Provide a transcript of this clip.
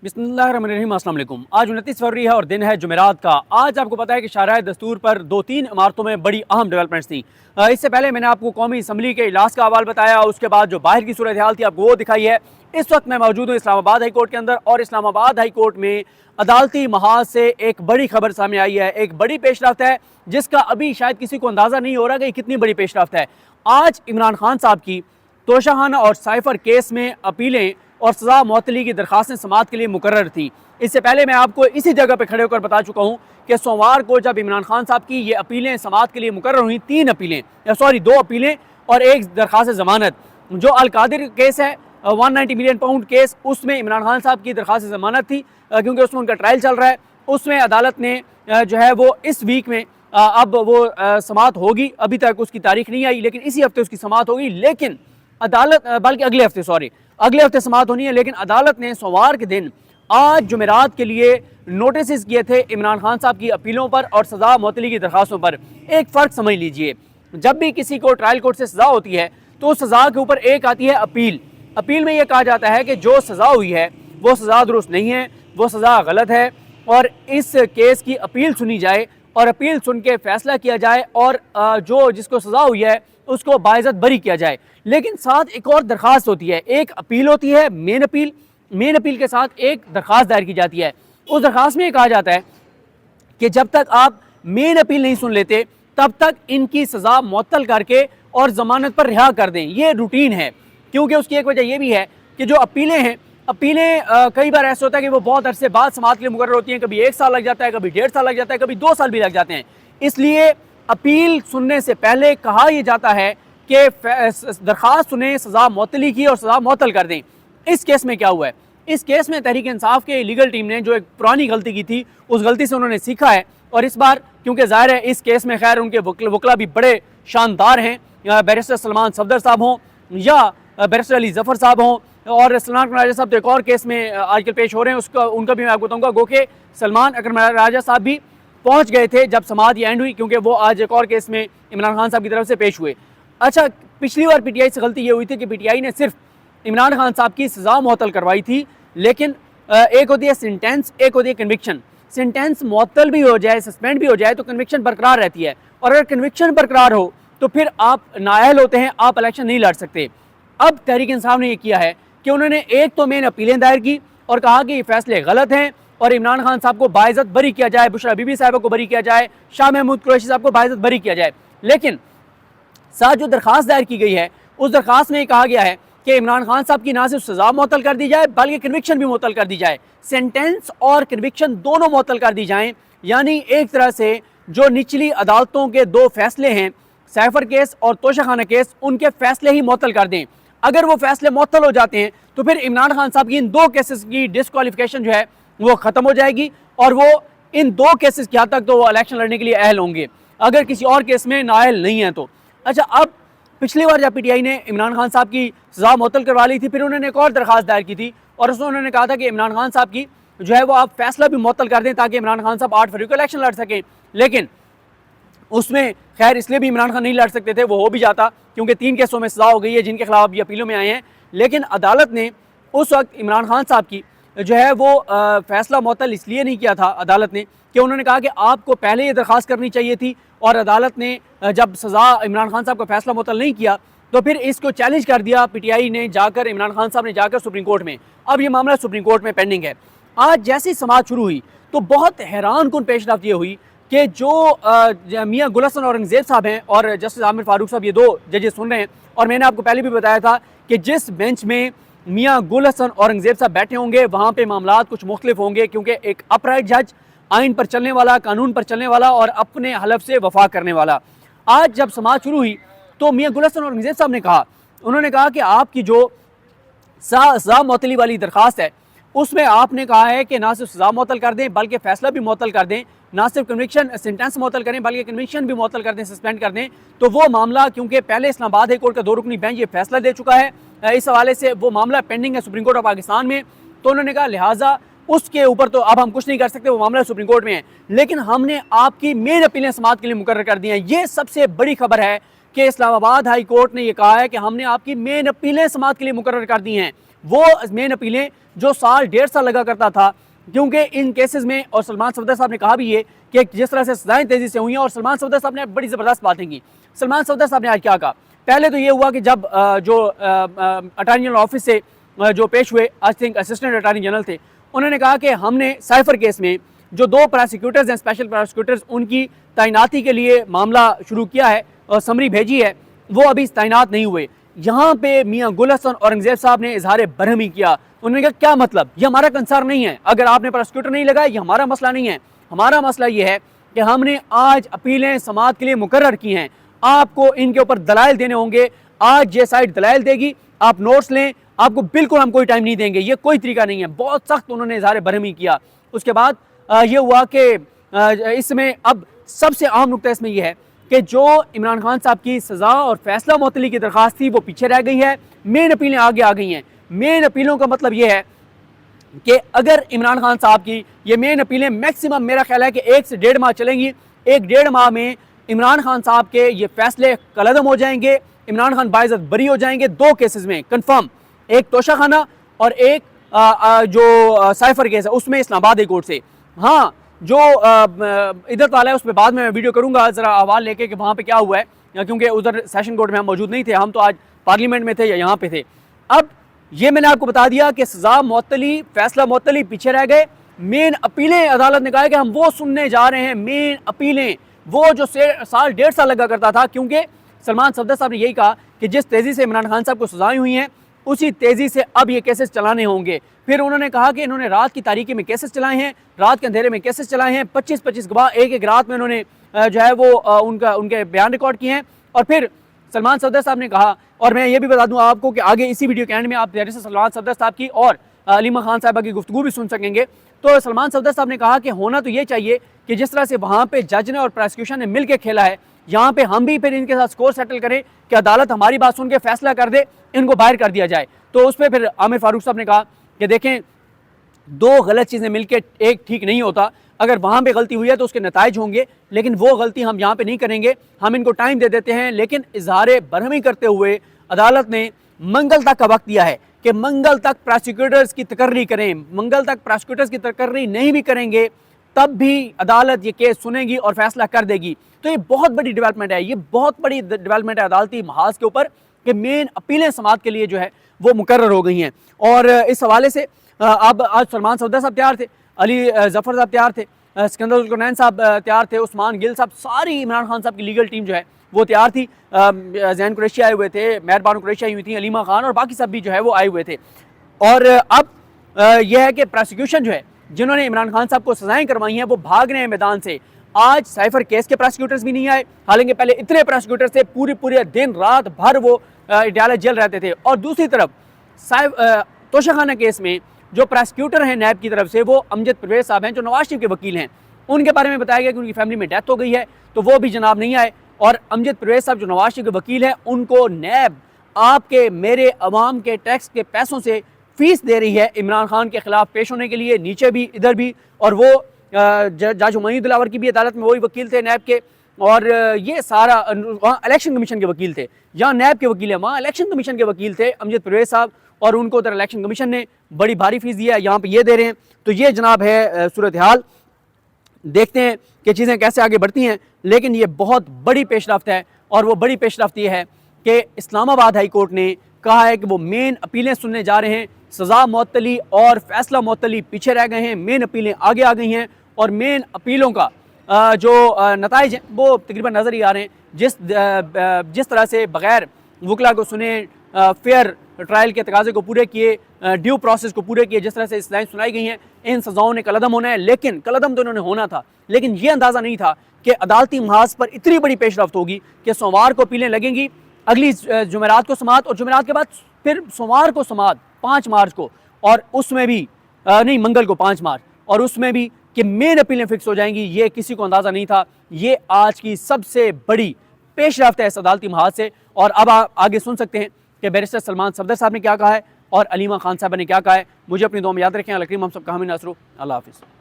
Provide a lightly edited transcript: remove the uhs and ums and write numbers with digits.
बिस्मिल्लाहिर्रहमानिर्रहीम। अस्सलाम वालेकुम। आज 29 फरवरी है और दिन है जुमेरात का। आज आपको पता है कि शाहराह दस्तूर पर 2-3 इमारतों में बड़ी अहम डेवलपमेंट्स थी। इससे पहले मैंने आपको कौमी असम्बली के इजलास का अहवाल बताया, उसके बाद जो बाहर की सूरत हाल थी आपको वो दिखाई है। इस वक्त मैं मौजूद हूँ इस्लामाबाद हाई कोर्ट के अंदर और इस्लामाबाद हाई कोर्ट में अदालती महाज से एक बड़ी खबर सामने आई है, एक बड़ी पेशरफ्त है जिसका अभी शायद किसी को अंदाज़ा नहीं हो रहा कि कितनी बड़ी पेशरफ्त है। आज इमरान खान साहब की तोशाखाना और साइफर केस में अपीलें और सजा मुअत्तली की दरखास्तें समाअत के लिए मुकर्रर थी। इससे पहले मैं आपको इसी जगह पर खड़े होकर बता चुका हूँ कि सोमवार को जब इमरान खान साहब की ये अपीलें समाअत के लिए मुकर्रर हुई, 2 अपीलें और एक दरखास्त ज़मानत। जो अलकादिर केस है 190 मिलियन पाउंड केस, उसमें इमरान खान साहब की दरखास्त ज़मानत थी क्योंकि उसमें उनका ट्रायल चल रहा है। उसमें अदालत ने जो है वो इस वीक में अब वो समाअत होगी। अभी तक उसकी तारीख नहीं आई लेकिन इसी हफ्ते उसकी समाअत होगी। लेकिन अदालत बल्कि अगले हफ्ते समाअत होनी है। लेकिन अदालत ने सोमवार के दिन आज जुमेरात के लिए नोटिस किए थे इमरान खान साहब की अपीलों पर और सजा मुअत्तली की दरखास्तों पर। एक फ़र्क समझ लीजिए, जब भी किसी को ट्रायल कोर्ट से सज़ा होती है तो उस सज़ा के ऊपर एक आती है अपील। अपील में यह कहा जाता है कि जो सज़ा हुई है वो सज़ा दुरुस्त नहीं है, वो सज़ा गलत है और इस केस की अपील सुनी जाए और अपील सुन के फैसला किया जाए और जो जिसको सज़ा हुई है उसको बाइज़्ज़त बरी किया जाए। लेकिन साथ एक और दरख्वास्त होती है, एक अपील होती है मेन अपील के साथ एक दरख्वास्त दायर की जाती है। उस दरख्वास्त में कहा जाता है कि जब तक आप मेन अपील नहीं सुन लेते तब तक इनकी सज़ा मुअत्तल करके और ज़मानत पर रिहा कर दें। ये रूटीन है क्योंकि उसकी एक वजह यह भी है कि जो अपीलें हैं, अपीलें कई बार ऐसा होता है कि वो बहुत अरसे बाद समाअत के लिए मुकर्रर होती हैं। कभी 1 साल लग जाता है, कभी 1.5 साल लग जाता है, कभी 2 साल भी लग जाते हैं। इसलिए अपील सुनने से पहले कहा यह जाता है कि दरख्वास्त सुने सज़ा मुअत्तली की और सज़ा मुअत्तल कर दें। इस केस में क्या हुआ है? इस केस में तहरीक इंसाफ के लीगल टीम ने जो एक पुरानी गलती की थी उस गलती से उन्होंने सीखा है और इस बार क्योंकि ज़ाहिर है इस केस में खैर उनके वकला भी बड़े शानदार हैं, बैरिस्टर सलमान सफदर साहब हों या बैरिस्टर अली जफ़र साहब हों और सलमान अकरम राजा साहब तो एक और केस में आजकल पेश हो रहे हैं, उसका उनका भी मैं आपको बताऊँगा। गो के सलमान अकरम राजा साहब भी पहुँच गए थे जब समाअत एंड हुई क्योंकि वो आज एक और केस में इमरान खान साहब की तरफ से पेश हुए। अच्छा, पिछली बार पीटीआई से गलती ये हुई थी कि पीटीआई ने सिर्फ इमरान खान साहब की सज़ा मुअत्तल करवाई थी, लेकिन एक होती है सेंटेंस, एक होती है कन्विक्शन। सेंटेंस मुअत्तल भी हो जाए, सस्पेंड भी हो जाए तो कन्विक्शन बरकरार रहती है और अगर कन्विक्शन बरकरार हो तो फिर आप नाअहल होते हैं, आप इलेक्शन नहीं लड़ सकते। अब तहरीक इंसाफ ने यह किया है कि उन्होंने एक तो मेन अपीलें दायर की और कहा कि ये फैसले गलत हैं और इमरान खान साहब को बाइज़्ज़त बरी किया जाए, बुशरा बीबी साहबा को बरी किया जाए, शाह महमूद कुरैशी साहब को बाइज़्ज़त बरी किया जाए। लेकिन साथ जो दरख्वास्त दायर की गई है उस दरख्वास्त में कहा गया है कि इमरान खान साहब की ना सिर्फ सज़ा मुअत्तल कर दी जाए बल्कि कन्विक्शन भी मुअत्तल कर दी जाए। सेंटेंस और कन्विक्शन दोनों मुअत्तल कर दी जाएं, यानी एक तरह से जो निचली अदालतों के 2 फैसले हैं, साइफर केस और तोशाखाना केस, उनके फैसले ही मुअत्तल कर दें। अगर वो फैसले मुअत्तल हो जाते हैं तो फिर इमरान खान साहब की इन 2 केसेस की डिस्क्वालिफिकेशन जो है वो ख़त्म हो जाएगी और वो इन 2 केसेस की हद तक तो वो इलेक्शन लड़ने के लिए अहल होंगे, अगर किसी और केस में नाअहल नहीं है तो। अच्छा, अब पिछली बार जब पीटीआई ने इमरान खान साहब की सज़ा मुअत्तल करवा ली थी, फिर उन्होंने एक और दरख्वास्त दायर की थी और उसमें उन्होंने कहा था कि इमरान खान साहब की जो है वो आप फैसला भी मुअत्तल कर दें ताकि इमरान खान साहब 8 फरवरी को इलेक्शन लड़ सकें। लेकिन उसमें खैर इसलिए भी इमरान खान नहीं लड़ सकते थे, वो हो भी जाता क्योंकि 3 केसों में सज़ा हो गई है जिनके खिलाफ ये अपीलों में आए हैं। लेकिन अदालत ने उस वक्त इमरान खान साहब की जो है वो फैसला मुअत्तल इसलिए नहीं किया था अदालत ने कि उन्होंने कहा कि आपको पहले ये दरख्वास्त करनी चाहिए थी और अदालत ने जब सज़ा इमरान खान साहब का फैसला मुअत्तल नहीं किया तो फिर इसको चैलेंज कर दिया पीटीआई ने जाकर, इमरान खान साहब ने जाकर सुप्रीम कोर्ट में। अब ये मामला सुप्रीम कोर्ट में पेंडिंग है। आज जैसी समाअत शुरू हुई तो बहुत हैरान कुन पेशरफ्त ये हुई कि जो मियाँ गुल हसन औरंगज़ेब साहब हैं और जस्टिस आमिर फारूक साहब, ये 2 जजेस सुन रहे हैं और मैंने आपको पहले भी बताया था कि जिस बेंच में मियाँ गुल हसन औरंगज़ेब साहब बैठे होंगे वहाँ पे मामलात कुछ मुख्तलिफ होंगे क्योंकि एक अपराइट जज, आइन पर चलने वाला, कानून पर चलने वाला और अपने हलफ से वफा करने वाला। आज जब समाअत शुरू हुई तो मियाँ गुल हसन औरंगज़ेब साहब ने कहा, उन्होंने कहा कि आपकी जो सज़ा मुअत्तली वाली दरख्वास्त है उसमें आपने कहा है कि ना सिर्फ सज़ा मुअत्तल कर दें बल्कि फ़ैसला भी मुअत्तल कर दें, ना सिर्फ कन्विक्शन सेंटेंस मुअत्तल करें बल्कि कन्विक्शन भी मुअत्तल कर दें, सस्पेंड कर दें। तो वो मामला क्योंकि पहले इस्लामाबाद हाई कोर्ट का 2 रुकनी बेंच ये फैसला दे चुका है, इस हवाले से वो मामला पेंडिंग है सुप्रीम कोर्ट ऑफ पाकिस्तान में। तो उन्होंने कहा लिहाजा उसके ऊपर तो अब हम कुछ नहीं कर सकते, वो मामला सुप्रीम कोर्ट में है, लेकिन हमने आपकी मेन अपीलें समाअत के लिए मुकर्रर कर दी हैं। ये सबसे बड़ी खबर है कि इस्लामाबाद हाई कोर्ट ने यह कहा है कि हमने आपकी मेन अपीलें समाअत के लिए मुकर्रर कर दी हैं। वो मेन अपीलें जो साल 1.5 साल लगा करता था, क्योंकि इन केसेस में, और सलमान सफदर साहब ने कहा भी ये कि जिस तरह से सजाएं तेजी से हुई हैं, और सलमान सफदर साहब ने बड़ी ज़बरदस्त बातें की। सलमान सफदर साहब ने आज क्या कहा? पहले तो ये हुआ कि जब जो अटॉर्नी जनरल ऑफिस से जो पेश हुए, I think assistant attorney general थे, उन्होंने कहा कि हमने साइफर केस में जो 2 प्रोसिक्यूटर्स हैं, स्पेशल प्रोसिक्यूटर्स, उनकी तैनाती के लिए मामला शुरू किया है और समरी भेजी है, वो अभी तैनात नहीं हुए। यहाँ पे मियाँ गुल हसन औरंगजेब साहब ने इजहार बरहमी किया। उन्होंने कहा क्या मतलब, ये हमारा कंसर्न नहीं है, अगर आपने प्रोसिक्यूटर नहीं लगाया ये हमारा मसला नहीं है, हमारा मसला ये है कि हमने आज अपीलें समाअत के लिए मुकर्रर की हैं, आपको इनके ऊपर दलाइल देने होंगे, आज ये साइड दलाइल देगी, आप नोट्स लें, आपको बिल्कुल हम कोई टाइम नहीं देंगे, ये कोई तरीका नहीं है। बहुत सख्त उन्होंने इजहार बरहमी किया। उसके बाद ये हुआ कि इसमें अब सबसे अहम नुकता इसमें यह है कि जो इमरान खान साहब की सज़ा और फैसला मुअत्तली की दरख्वास्त थी वो पीछे रह गई है, मेन अपीलें आगे आ गई हैं। मेन अपीलों का मतलब ये है कि अगर इमरान खान साहब की ये मेन अपीलें मैक्सिमम मेरा ख्याल है कि 1 से 1.5 माह चलेंगी, 1-1.5 माह में इमरान खान साहब के ये फैसले कलअदम हो जाएंगे, इमरान खान बाइज़्ज़त बरी हो जाएंगे। 2 केसेस में कन्फर्म, एक तोशा खाना और एक जो साइफर केस है उसमें इस्लामाबाद हाई कोर्ट से। हाँ, जो इधर वाला है उस पर बाद में मैं वीडियो करूंगा ज़रा अहवाल लेके कि वहाँ पे क्या हुआ है, क्योंकि उधर सेशन कोर्ट में हम मौजूद नहीं थे, हम तो आज पार्लियामेंट में थे या यहाँ पे थे। अब ये मैंने आपको बता दिया कि सज़ा मुअत्तली, फैसला मुअत्तली पीछे रह गए। मेन अपीलें अदालत ने कहा कि हम वो सुनने जा रहे हैं, मेन अपीलें, वो जो साल 1.5 साल लगा करता था, क्योंकि सलमान सफदर साहब ने यही कहा कि जिस तेज़ी से इमरान खान साहब को सजाएं हुई हैं उसी तेज़ी से अब ये केसेस चलाने होंगे। फिर उन्होंने कहा कि इन्होंने रात की तारीकी में केसेस चलाए हैं, रात के अंधेरे में केसेस चलाए हैं, 25-25 गवाह एक रात में उन्होंने जो है वो उनके बयान रिकॉर्ड किए हैं। और फिर सलमान सफदर साहब ने कहा, और मैं ये भी बता दूं आपको कि आगे इसी वीडियो के एंड में आप प्यारे से सलमान सफदर साहब की और अलीमा खान साहबा की गुफ्तगू भी सुन सकेंगे। तो सलमान सफदर साहब ने कहा कि होना तो ये चाहिए कि जिस तरह से वहाँ पे जज ने और प्रोसिक्यूशन ने मिल के खेला है, यहाँ पे हम भी फिर इनके साथ स्कोर सेटल करें कि अदालत हमारी बात सुन के फैसला कर दे, इनको बाहर कर दिया जाए। तो उस पर फिर आमिर फारूक साहब ने कहा कि देखें, 2 गलत चीज़ें मिलकर एक ठीक नहीं होता, अगर वहाँ पे गलती हुई है तो उसके नताइज होंगे, लेकिन वो गलती हम यहाँ पे नहीं करेंगे, हम इनको टाइम दे देते हैं। लेकिन इजहार बरहमी करते हुए अदालत ने मंगल तक का वक्त दिया है कि मंगल तक प्रोसिक्यूटर्स की तकर्री करें। मंगल तक प्रोसिक्यूटर्स की तकर्री नहीं भी करेंगे तब भी अदालत ये केस सुनेगी और फैसला कर देगी। तो ये बहुत बड़ी डेवलपमेंट है, ये बहुत बड़ी डेवलपमेंट है अदालती महाज के ऊपर कि मेन अपीलें समाअत के लिए जो है वो मुकर्रर हो गई हैं। और इस हवाले से अब आज सलमान सफदर साहब तैयार थे, अली जफ़र साहब तैयार थे, सिकंदर जुल्करनैन साहब तैयार थे, उस्मान गिल साहब, सारी इमरान खान साहब की लीगल टीम जो है वो तैयार थी। जैन कुरैशी आए हुए थे, मेहरबान कुरैशी आई हुई थी, अलीमा खान और बाकी सब भी जो है वो आए हुए थे। और अब यह है कि प्रोसिक्यूशन जो है जिन्होंने इमरान खान साहब को सजाएं करवाई हैं वो भाग रहे हैं मैदान से। आज साइफर केस के प्रोसिक्यूटर्स भी नहीं आए, हालांकि पहले इतने प्रोसिक्यूटर्स थे, पूरे दिन रात भर वो अदालत जेल रहते थे। और दूसरी तरफ तोशाखाना केस में जो प्रोसिक्यूटर हैं नैब की तरफ से, वो अमजद परवेज साहब हैं जो नवाज शरीफ के वकील हैं। उनके बारे में बताया गया कि उनकी फैमिली में डेथ हो गई है, तो वो भी जनाब नहीं आए। और अमजद परवेज साहब जो नवाज शरीफ के वकील हैं, उनको नैब आपके मेरे अवाम के टैक्स के पैसों से फीस दे रही है इमरान खान के खिलाफ पेश होने के लिए, नीचे भी इधर भी। और वो जज हुमायूं दिलावर की भी अदालत में वही वकील थे नैब के। और ये सारा वहाँ इलेक्शन कमीशन के वकील थे, जहाँ नैब के वकील हैं वहाँ इलेक्शन कमीशन के वकील थे अमजद परवेज साहब, और उनको उधर इलेक्शन कमीशन ने बड़ी भारी फीस दिया है, यहाँ पे ये दे रहे हैं। तो ये जनाब है सूरत हाल, देखते हैं कि चीज़ें कैसे आगे बढ़ती हैं। लेकिन ये बहुत बड़ी पेशरफ्त है, और वो बड़ी पेशरफ्त ये है कि इस्लामाबाद हाई कोर्ट ने कहा है कि वो मेन अपीलें सुनने जा रहे हैं। सज़ा मुअत्तली और फैसला मुअत्तली पीछे रह गए हैं, मेन अपीलें आगे आ गई हैं, और मेन अपीलों का जो नताइज हैं वो तकरीबन नज़र ही आ रहे हैं। जिस तरह से बग़ैर वकला को सुने, फेयर ट्रायल के तकाजे को पूरे किए, ड्यू प्रोसेस को पूरे किए, जिस तरह से इस्लाइम सुनाई गई हैं, इन सज़ाओं ने कलअदम होना है। लेकिन कलअदम तो इन्होंने होना था, लेकिन ये अंदाज़ा नहीं था कि अदालती महाज पर इतनी बड़ी पेशरफ्त होगी कि सोमवार को अपीलें लगेंगी, अगली जुमेरात को समाअत, और जुमेरात के बाद फिर सोमवार को समाअत 5 मार्च को, और उसमें भी नहीं, मंगल को 5 मार्च, और उसमें भी कि मेन अपीलें फिक्स हो जाएंगी। ये किसी को अंदाज़ा नहीं था। ये आज की सबसे बड़ी पेशरफ्त है इस अदालती महाज से। और अब आप आगे सुन सकते हैं कि बैरिस्टर सलमान सफदर साहब ने क्या कहा है और अलीमा खान साहब ने क्या कहा है। मुझे अपनी दुआ में याद रखें। अल्लाह करीम हम सब का हामी नासरो। अल्लाह हाफिज़।